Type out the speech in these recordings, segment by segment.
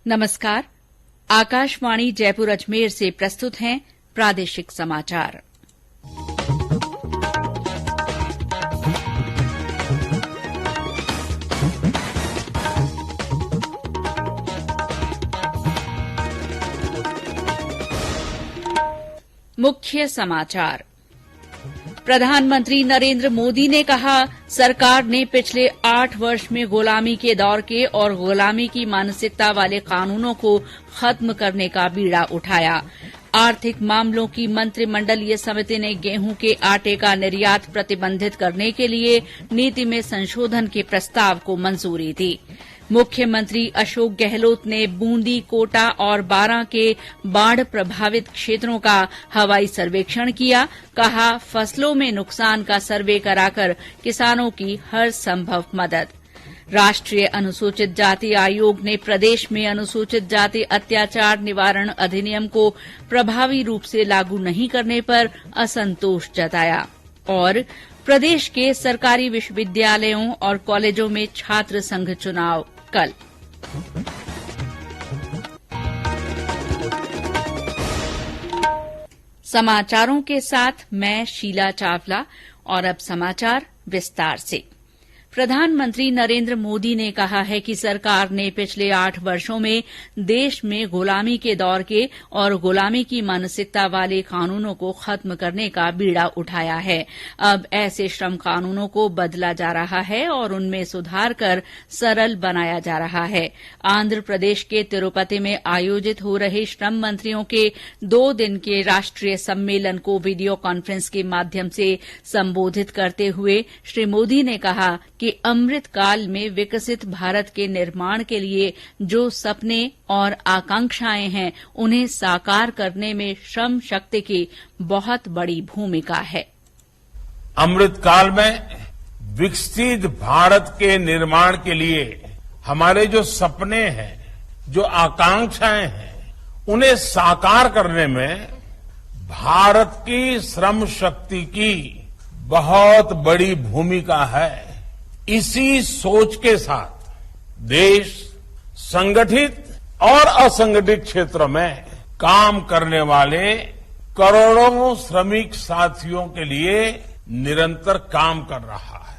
नमस्कार। आकाशवाणी जयपुर अजमेर से प्रस्तुत हैं प्रादेशिक समाचार। मुख्य समाचार। प्रधानमंत्री नरेंद्र मोदी ने कहा, सरकार ने पिछले 8 वर्ष में गुलामी के दौर के और गुलामी की मानसिकता वाले कानूनों को खत्म करने का बीड़ा उठाया। आर्थिक मामलों की मंत्रिमंडलीय समिति ने गेहूं के आटे का निर्यात प्रतिबंधित करने के लिए नीति में संशोधन के प्रस्ताव को मंजूरी दी। मुख्यमंत्री अशोक गहलोत ने बूंदी, कोटा और बारां के बाढ़ प्रभावित क्षेत्रों का हवाई सर्वेक्षण किया। कहा, फसलों में नुकसान का सर्वे कराकर किसानों की हर संभव मदद। राष्ट्रीय अनुसूचित जाति आयोग ने प्रदेश में अनुसूचित जाति अत्याचार निवारण अधिनियम को प्रभावी रूप से लागू नहीं करने पर असंतोष जताया। और प्रदेश के सरकारी विश्वविद्यालयों और कॉलेजों में छात्र संघ चुनाव कल। समाचारों के साथ मैं शीला चावला। और अब समाचार विस्तार से। प्रधानमंत्री नरेंद्र मोदी ने कहा है कि सरकार ने पिछले 8 वर्षों में देश में गुलामी के दौर के और गुलामी की मानसिकता वाले कानूनों को खत्म करने का बीड़ा उठाया है। अब ऐसे श्रम कानूनों को बदला जा रहा है और उनमें सुधार कर सरल बनाया जा रहा है। आंध्र प्रदेश के तिरुपति में आयोजित हो रहे श्रम मंत्रियों के 2 दिन के राष्ट्रीय सम्मेलन को वीडियो कॉन्फ्रेंस के माध्यम से संबोधित करते हुए श्री मोदी ने कहा कि अमृत काल में विकसित भारत के निर्माण के लिए जो सपने और आकांक्षाएं हैं, उन्हें साकार करने में श्रम शक्ति की बहुत बड़ी भूमिका है। अमृत काल में विकसित भारत के निर्माण के लिए हमारे जो सपने हैं, जो आकांक्षाएं हैं, उन्हें साकार करने में भारत की श्रम शक्ति की बहुत बड़ी भूमिका है। इसी सोच के साथ देश संगठित और असंगठित क्षेत्र में काम करने वाले करोड़ों श्रमिक साथियों के लिए निरंतर काम कर रहा है।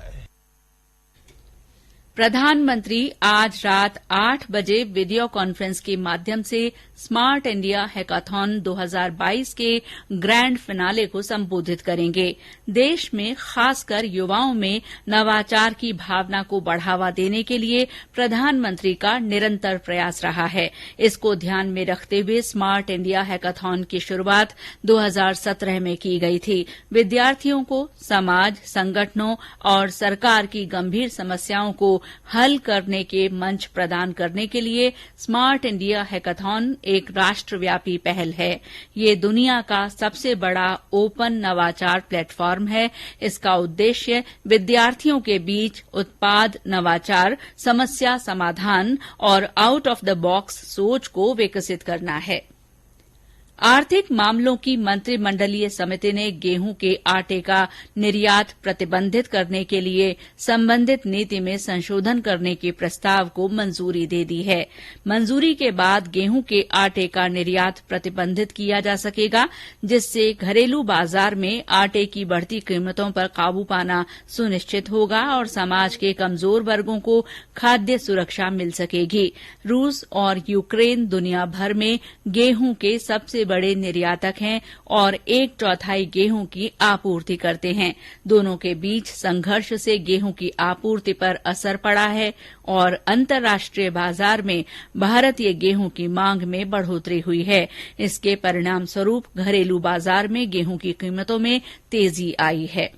प्रधानमंत्री आज रात 8 बजे वीडियो कॉन्फ्रेंस के माध्यम से स्मार्ट इंडिया हैकाथॉन 2022 के ग्रैंड फिनाले को संबोधित करेंगे। देश में खासकर युवाओं में नवाचार की भावना को बढ़ावा देने के लिए प्रधानमंत्री का निरंतर प्रयास रहा है। इसको ध्यान में रखते हुए स्मार्ट इंडिया हैकाथॉन की शुरूआत 2017 में की गई थी। विद्यार्थियों को समाज, संगठनों और सरकार की गंभीर समस्याओं को हल करने के मंच प्रदान करने के लिए स्मार्ट इंडिया हैकाथॉन एक राष्ट्रव्यापी पहल है। ये दुनिया का सबसे बड़ा ओपन नवाचार प्लेटफॉर्म है। इसका उद्देश्य विद्यार्थियों के बीच उत्पाद, नवाचार, समस्या समाधान और आउट ऑफ द बॉक्स सोच को विकसित करना है। आर्थिक मामलों की मंत्रिमंडलीय समिति ने गेहूं के आटे का निर्यात प्रतिबंधित करने के लिए संबंधित नीति में संशोधन करने के प्रस्ताव को मंजूरी दे दी है। मंजूरी के बाद गेहूं के आटे का निर्यात प्रतिबंधित किया जा सकेगा, जिससे घरेलू बाजार में आटे की बढ़ती कीमतों पर काबू पाना सुनिश्चित होगा और समाज के कमजोर वर्गों को खाद्य सुरक्षा मिल सकेगी। रूस और यूक्रेन दुनिया भर में गेहूं के सबसे बड़े निर्यातक हैं और 1/4 गेहूं की आपूर्ति करते हैं। दोनों के बीच संघर्ष से गेहूं की आपूर्ति पर असर पड़ा है और अंतर्राष्ट्रीय बाजार में भारतीय गेहूं की मांग में बढ़ोतरी हुई है। इसके परिणाम स्वरूप घरेलू बाजार में गेहूं की कीमतों में तेजी आई है।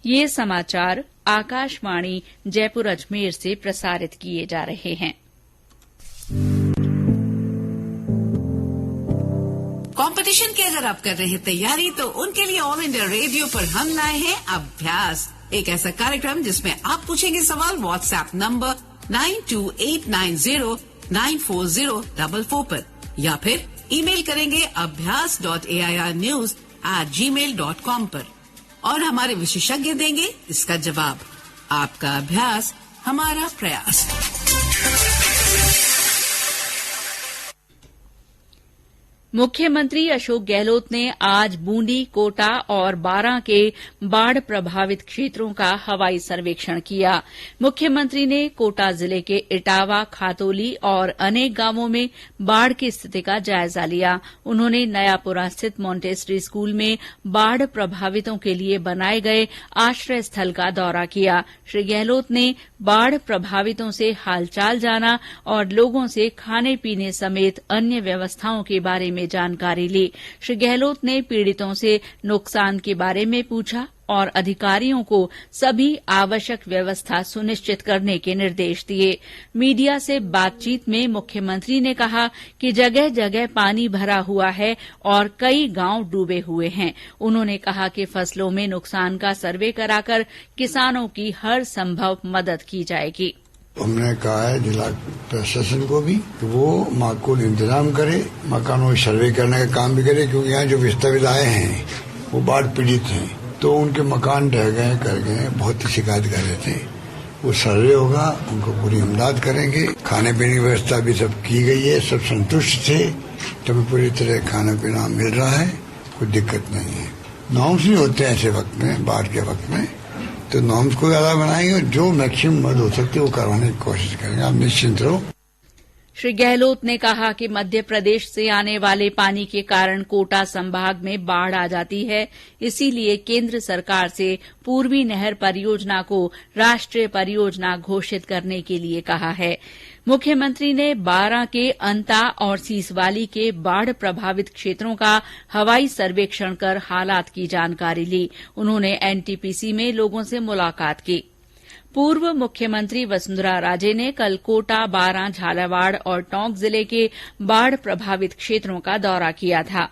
ये समाचार आकाशवाणी जयपुर अजमेर से प्रसारित किए जा रहे हैं। कंपटीशन की अगर आप कर रहे हैं तैयारी, तो उनके लिए ऑल इंडिया रेडियो पर हम लाए हैं अभ्यास, एक ऐसा कार्यक्रम जिसमें आप पूछेंगे सवाल व्हाट्सएप नंबर 9289094044 पर, या फिर ईमेल करेंगे abhyas.airnews@gmail.com पर और हमारे विशेषज्ञ देंगे इसका जवाब। आपका अभ्यास हमारा प्रयास। मुख्यमंत्री अशोक गहलोत ने आज बूंदी, कोटा और बारां के बाढ़ प्रभावित क्षेत्रों का हवाई सर्वेक्षण किया। मुख्यमंत्री ने कोटा जिले के इटावा, खातोली और अनेक गांवों में बाढ़ की स्थिति का जायजा लिया। उन्होंने नयापुरा स्थित मॉन्टेसरी स्कूल में बाढ़ प्रभावितों के लिए बनाए गए आश्रय स्थल का दौरा किया। श्री गहलोत ने बाढ़ प्रभावितों से हालचाल जाना और लोगों से खाने पीने समेत अन्य व्यवस्थाओं के बारे में जानकारी ली। श्री गहलोत ने पीड़ितों से नुकसान के बारे में पूछा और अधिकारियों को सभी आवश्यक व्यवस्था सुनिश्चित करने के निर्देश दिए। मीडिया से बातचीत में मुख्यमंत्री ने कहा कि जगह जगह पानी भरा हुआ है और कई गांव डूबे हुए हैं। उन्होंने कहा कि फसलों में नुकसान का सर्वे कराकर किसानों की हर संभव मदद की जाएगी। हमने कहा है जिला प्रशासन को भी कि वो माकूल इंतजाम करे, मकानों में सर्वे करने का काम भी करे, क्योंकि यहाँ जो विस्थापित आए हैं वो बाढ़ पीड़ित हैं, तो उनके मकान ढह गए, कर गए, बहुत ही शिकायत कर रहे थे। वो सर्वे होगा, उनको पूरी इमदाद करेंगे। खाने पीने की व्यवस्था भी सब की गई है, सब संतुष्ट थे, तो पूरी तरह खाना पीना मिल रहा है, कोई दिक्कत नहीं है। नॉर्म्स नहीं होते ऐसे वक्त में, बाढ़ के वक्त में, तो नॉर्म्स को ज्यादा बनाएंगे और जो मैक्सिमम मदद हो सकती है वो करवाने की कोशिश करेंगे। आप निश्चिंत रहो। श्री गहलोत ने कहा कि मध्य प्रदेश से आने वाले पानी के कारण कोटा संभाग में बाढ़ आ जाती है, इसीलिए केंद्र सरकार से पूर्वी नहर परियोजना को राष्ट्रीय परियोजना घोषित करने के लिए कहा है। मुख्यमंत्री ने बारां के अंता और सीसवाली के बाढ़ प्रभावित क्षेत्रों का हवाई सर्वेक्षण कर हालात की जानकारी ली। उन्होंने एनटीपीसी में लोगों से मुलाकात की। पूर्व मुख्यमंत्री वसुंधरा राजे ने कल कोटा, बारां, झालावाड़ और टोंक जिले के बाढ़ प्रभावित क्षेत्रों का दौरा किया था।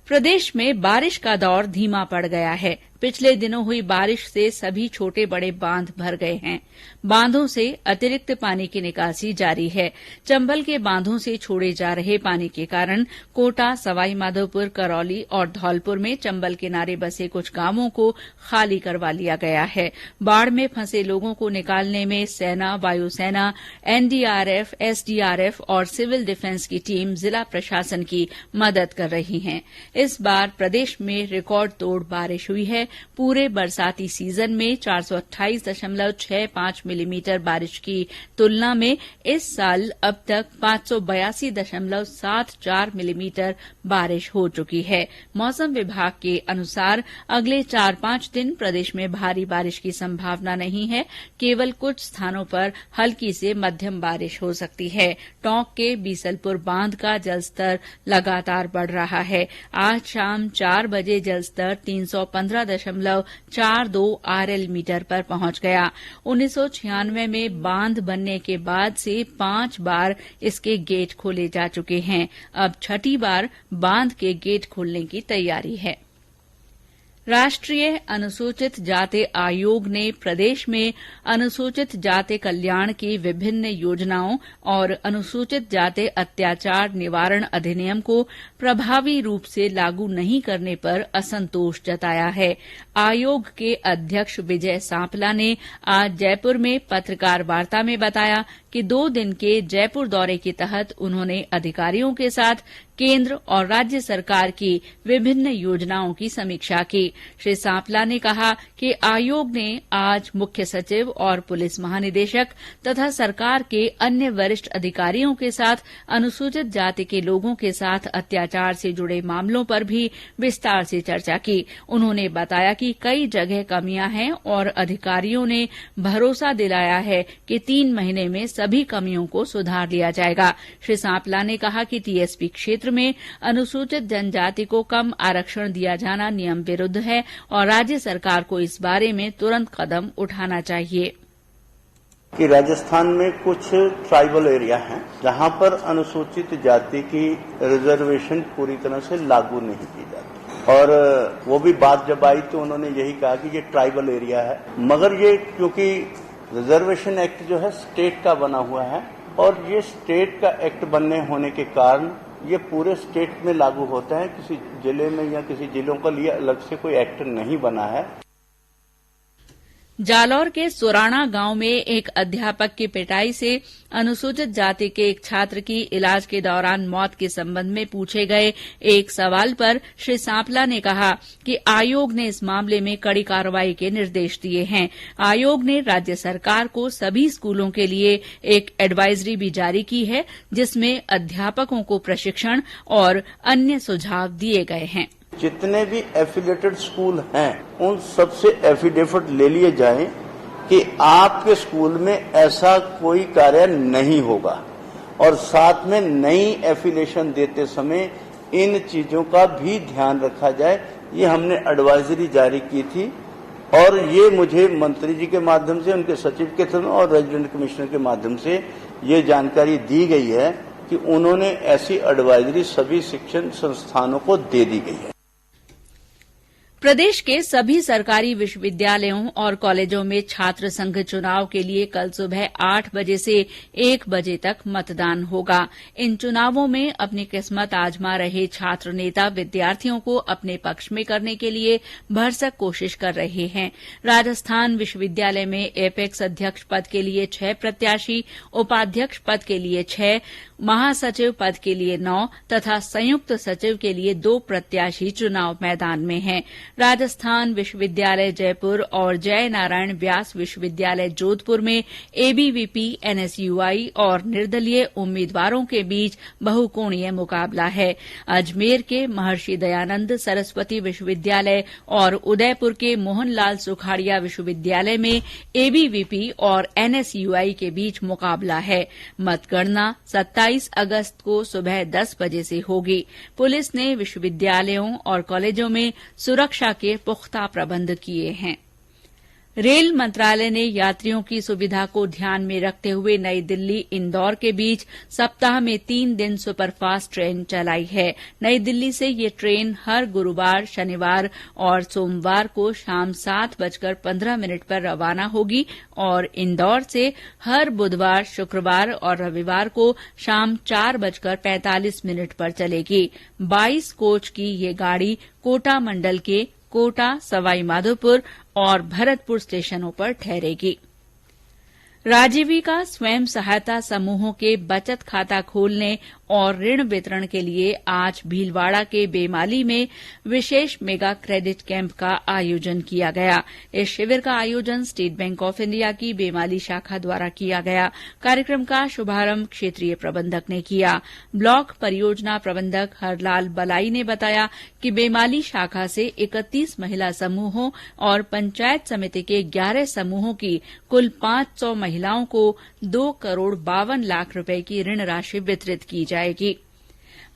प्रदेश में बारिश का दौर धीमा पड़ गया है। पिछले दिनों हुई बारिश से सभी छोटे बड़े बांध भर गए हैं। बांधों से अतिरिक्त पानी की निकासी जारी है। चंबल के बांधों से छोड़े जा रहे पानी के कारण कोटा, सवाईमाधोपुर, करौली और धौलपुर में चंबल किनारे बसे कुछ गांवों को खाली करवा लिया गया है। बाढ़ में फंसे लोगों को निकालने में सेना, वायुसेना, एनडीआरएफ, एसडीआरएफ और सिविल डिफेंस की टीम जिला प्रशासन की मदद कर रही है। इस बार प्रदेश में रिकॉर्ड तोड़ बारिश हुई है। पूरे बरसाती सीजन में 428.65 मिलीमीटर बारिश की तुलना में इस साल अब तक 582.74 मिलीमीटर बारिश हो चुकी है। मौसम विभाग के अनुसार अगले 4-5 दिन प्रदेश में भारी बारिश की संभावना नहीं है। केवल कुछ स्थानों पर हल्की से मध्यम बारिश हो सकती है। टोंक के बीसलपुर बांध का जलस्तर लगातार बढ़ रहा है। आज शाम 4 बजे जलस्तर 315.42 आरएल मीटर पर पहुंच गया। 1996 में बांध बनने के बाद से 5 बार इसके गेट खोले जा चुके हैं। अब छठी बार बांध के गेट खोलने की तैयारी है। राष्ट्रीय अनुसूचित जाति आयोग ने प्रदेश में अनुसूचित जाति कल्याण की विभिन्न योजनाओं और अनुसूचित जाति अत्याचार निवारण अधिनियम को प्रभावी रूप से लागू नहीं करने पर असंतोष जताया है। आयोग के अध्यक्ष विजय सांपला ने आज जयपुर में पत्रकार वार्ता में बताया कि 2 दिन के जयपुर दौरे के तहत उन्होंने अधिकारियों के साथ केंद्र और राज्य सरकार की विभिन्न योजनाओं की समीक्षा की। श्री सांपला ने कहा कि आयोग ने आज मुख्य सचिव और पुलिस महानिदेशक तथा सरकार के अन्य वरिष्ठ अधिकारियों के साथ अनुसूचित जाति के लोगों के साथ अत्याचार से जुड़े मामलों पर भी विस्तार से चर्चा की। उन्होंने बताया कि कई जगह कमियां हैं और अधिकारियों ने भरोसा दिलाया है कि 3 महीने में सभी कमियों को सुधार लिया जाएगा। श्री सांपला ने कहा कि टीएसपी क्षेत्र में अनुसूचित जनजाति को कम आरक्षण दिया जाना नियम विरुद्ध है और राज्य सरकार को इस बारे में तुरंत कदम उठाना चाहिए। कि राजस्थान में कुछ ट्राइबल एरिया हैं जहां पर अनुसूचित जाति की रिजर्वेशन पूरी तरह से लागू नहीं की जाती और वो भी बात जब आई तो उन्होंने यही कहा कि ये ट्राइबल एरिया है, मगर ये क्योंकि रिजर्वेशन एक्ट जो है स्टेट का बना हुआ है और ये स्टेट का एक्ट बनने होने के कारण ये पूरे स्टेट में लागू होता है। किसी जिले में या किसी जिलों के लिए अलग से कोई एक्ट नहीं बना है। जालौर के सुराणा गांव में एक अध्यापक की पिटाई से अनुसूचित जाति के एक छात्र की इलाज के दौरान मौत के संबंध में पूछे गए एक सवाल पर श्री सांपला ने कहा कि आयोग ने इस मामले में कड़ी कार्रवाई के निर्देश दिए हैं। आयोग ने राज्य सरकार को सभी स्कूलों के लिए एक एडवाइजरी भी जारी की है, जिसमें अध्यापकों को प्रशिक्षण और अन्य सुझाव दिए गए हैं। जितने भी एफिलिएटेड स्कूल हैं, उन सबसे एफिडेविट ले लिए जाएं कि आपके स्कूल में ऐसा कोई कार्य नहीं होगा, और साथ में नई एफिलिएशन देते समय इन चीजों का भी ध्यान रखा जाए। ये हमने एडवाइजरी जारी की थी और ये मुझे मंत्री जी के माध्यम से, उनके सचिव के थ्रू और रेजिडेंट कमिश्नर के माध्यम से ये जानकारी दी गई है कि उन्होंने ऐसी एडवाइजरी सभी शिक्षण संस्थानों को दे दी गई है। प्रदेश के सभी सरकारी विश्वविद्यालयों और कॉलेजों में छात्र संघ चुनाव के लिए कल सुबह 8 बजे से 1 बजे तक मतदान होगा। इन चुनावों में अपनी किस्मत आजमा रहे छात्र नेता विद्यार्थियों को अपने पक्ष में करने के लिए भरसक कोशिश कर रहे हैं। राजस्थान विश्वविद्यालय में एपेक्स अध्यक्ष पद के लिए 6 प्रत्याशी, उपाध्यक्ष पद के लिए 6, महासचिव पद के लिए 9 तथा संयुक्त सचिव के लिए 2 प्रत्याशी चुनाव मैदान में हैं। राजस्थान विश्वविद्यालय जयपुर और जय नारायण व्यास विश्वविद्यालय जोधपुर में एबीवीपी, एनएसयूआई और निर्दलीय उम्मीदवारों के बीच बहुकोणीय मुकाबला है। अजमेर के महर्षि दयानंद सरस्वती विश्वविद्यालय और उदयपुर के मोहनलाल सुखाड़िया विश्वविद्यालय में एबीवीपी और एनएसयूआई के बीच मुकाबला है। मतगणना 27 अगस्त को सुबह 10 बजे से होगी। पुलिस ने विश्वविद्यालयों और कॉलेजों में सुरक्षा के पुख्ता प्रबंध किए हैं। रेल मंत्रालय ने यात्रियों की सुविधा को ध्यान में रखते हुए नई दिल्ली इंदौर के बीच सप्ताह में 3 दिन सुपरफास्ट ट्रेन चलाई है। नई दिल्ली से ये ट्रेन हर गुरुवार, शनिवार और सोमवार को शाम 7:15 पर रवाना होगी और इंदौर से हर बुधवार, शुक्रवार और रविवार को शाम 4:45 पर चलेगी। 22 कोच की ये गाड़ी कोटा मंडल के कोटा, सवाई माधोपुर और भरतपुर स्टेशनों पर ठहरेगी। राजीविका स्वयं सहायता समूहों के बचत खाता खोलने और ऋण वितरण के लिए आज भीलवाड़ा के बेमाली में विशेष मेगा क्रेडिट कैंप का आयोजन किया गया। इस शिविर का आयोजन स्टेट बैंक ऑफ इंडिया की बेमाली शाखा द्वारा किया गया। कार्यक्रम का शुभारंभ क्षेत्रीय प्रबंधक ने किया। ब्लॉक परियोजना प्रबंधक हरलाल बलाई ने बताया कि बेमाली शाखा से 31 महिला समूहों और पंचायत समिति के 11 समूहों की कुल 500 महिलाओं को 2,52 लाख रुपए की ऋण राशि वितरित की जाएगी।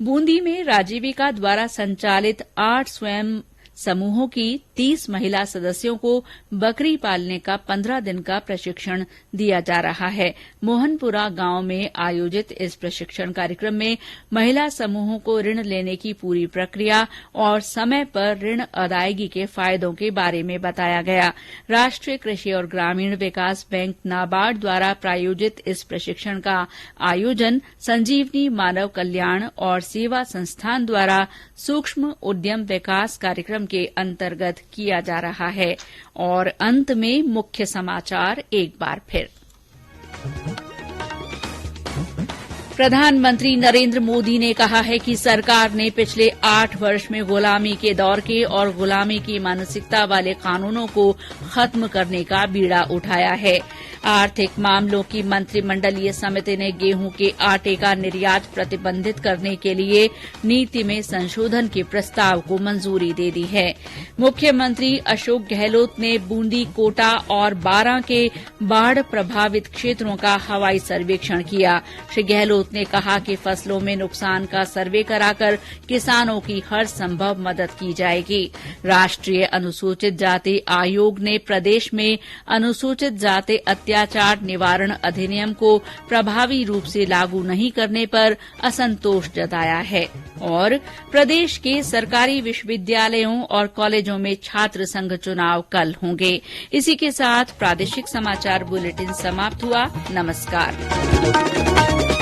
बूंदी में राजीविका द्वारा संचालित 8 स्वयं समूहों की 30 महिला सदस्यों को बकरी पालने का 15 दिन का प्रशिक्षण दिया जा रहा है। मोहनपुरा गांव में आयोजित इस प्रशिक्षण कार्यक्रम में महिला समूहों को ऋण लेने की पूरी प्रक्रिया और समय पर ऋण अदायगी के फायदों के बारे में बताया गया। राष्ट्रीय कृषि और ग्रामीण विकास बैंक नाबार्ड द्वारा प्रायोजित इस प्रशिक्षण का आयोजन संजीवनी मानव कल्याण और सेवा संस्थान द्वारा सूक्ष्म उद्यम विकास कार्यक्रम के अंतर्गत किया जा रहा है। और अंत में मुख्य समाचार एक बार फिर। प्रधानमंत्री नरेंद्र मोदी ने कहा है कि सरकार ने पिछले 8 वर्ष में गुलामी के दौर के और गुलामी की मानसिकता वाले कानूनों को खत्म करने का बीड़ा उठाया है। आर्थिक मामलों की मंत्रिमंडलीय समिति ने गेहूं के आटे का निर्यात प्रतिबंधित करने के लिए नीति में संशोधन के प्रस्ताव को मंजूरी दे दी है। मुख्यमंत्री अशोक गहलोत ने बूंदी, कोटा और बारां के बाढ़ प्रभावित क्षेत्रों का हवाई सर्वेक्षण किया। श्री गहलोत ने कहा कि फसलों में नुकसान का सर्वे कराकर किसानों की हर संभव मदद की जाएगी। राष्ट्रीय अनुसूचित जाति आयोग ने प्रदेश में अनुसूचित जाति अत्याचार निवारण अधिनियम को प्रभावी रूप से लागू नहीं करने पर असंतोष जताया है। और प्रदेश के सरकारी विश्वविद्यालयों और कॉलेजों में छात्र संघ चुनाव कल होंगे। इसी के साथ प्रादेशिक समाचार बुलेटिन समाप्त हुआ। नमस्कार।